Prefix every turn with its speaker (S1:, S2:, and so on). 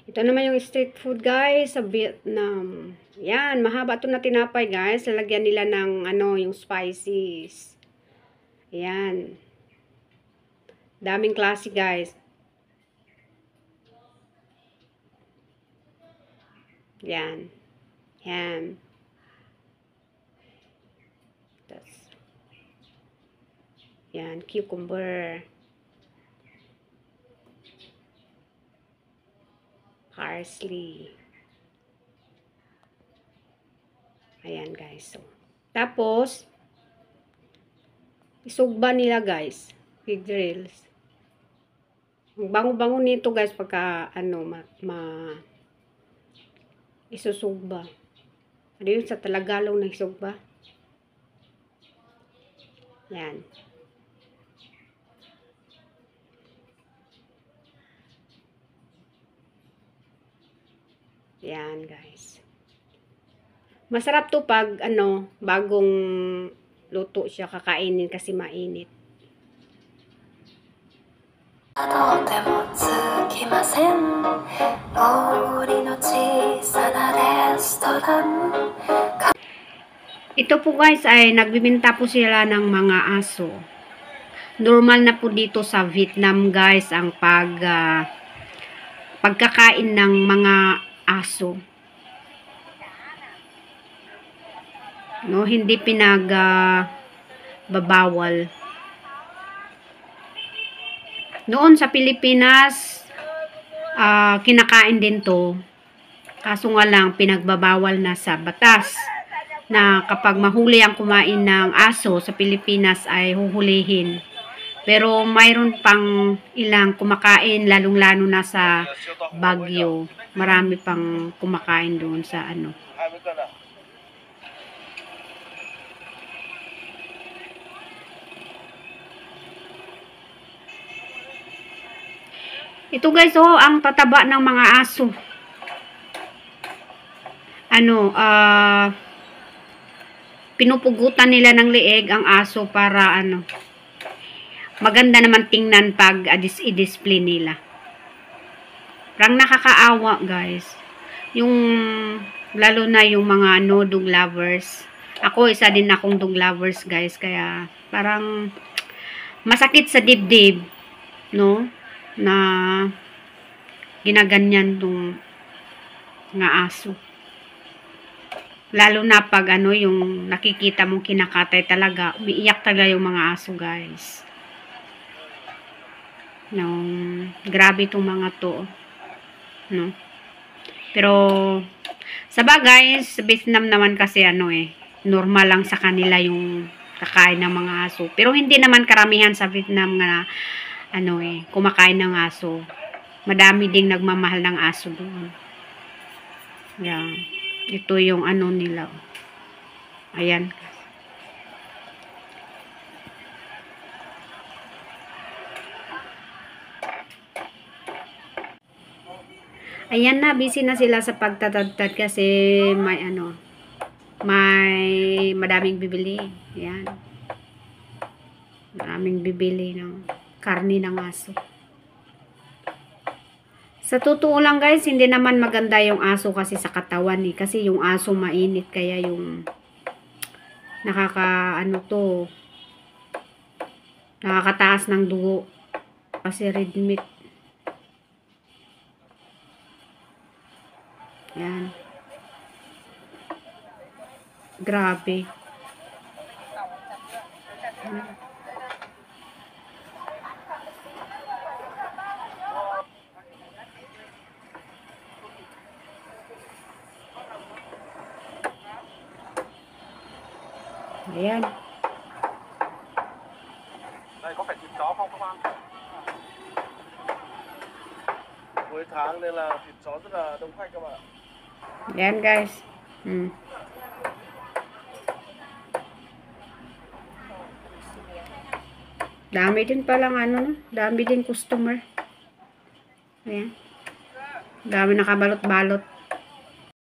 S1: Ito naman yung street food guys sa Vietnam. Yan, mahaba ito na tinapay guys. Lalagyan nila ng ano, yung spices. Yan. Daming klase guys. Yan. Yan. Yan, cucumber. Parsley. Ayan guys. So, tapos, isugba nila guys. I-drills. Ang bango-bango nito guys pagka ano, isusugba. Ano yun sa Tagalog na isugba? Yan. Yan guys. Masarap to pag ano, bagong luto siya kakainin kasi mainit. Ito po guys ay nagbibenta po sila ng mga aso. Normal na po dito sa Vietnam guys ang pagkakain ng mga aso. No, hindi bawal. Noon sa Pilipinas, kinakain din to. Kaso nga lang, pinagbabawal na sa batas. Na kapag mahuli ang kumain ng aso sa Pilipinas ay huhulihin. Pero mayroon pang ilang kumakain, lalong-lalo na sa Baguio. Marami pang kumakain doon sa ano. Ito guys, oh, ang tataba ng mga aso. Ano, pinupugutan nila ng leeg ang aso para ano, maganda naman tingnan pag i-display nila. Parang nakakaawa guys. Yung, lalo na yung mga no dog lovers. Ako, isa din akong dog lovers guys. Kaya, parang masakit sa dibdib, no? Na ginaganyan tong nga aso. Lalo na pag ano, yung nakikita mong kinakatay talaga, umiiyak talaga yung mga aso guys. No, grabe itong mga to. No? Pero, sa bagay, sa Vietnam naman kasi ano normal lang sa kanila yung kakain ng mga aso. Pero hindi naman karamihan sa Vietnam na ano kumakain ng aso. Madami ding nagmamahal ng aso doon. Yan. Ito yung ano nila. Ayan. Ayan na, busy na sila sa pagtatadtad kasi may ano, may madaming bibili. Ayan. Maraming bibili ng karni ng aso. Sa totoo lang guys, hindi naman maganda yung aso kasi sa katawan kasi yung aso mainit kaya yung nakakataas ng dugo kasi red meat. Yan. Grabe. Ayan.
S2: Đây có phải thịt chó không các bạn? Cuối tháng nên là thịt chó rất là đông khách các bạn.
S1: Ayan guys. Dami din palang ano, dami din customer. Ayan. Dami nakabalot-balot.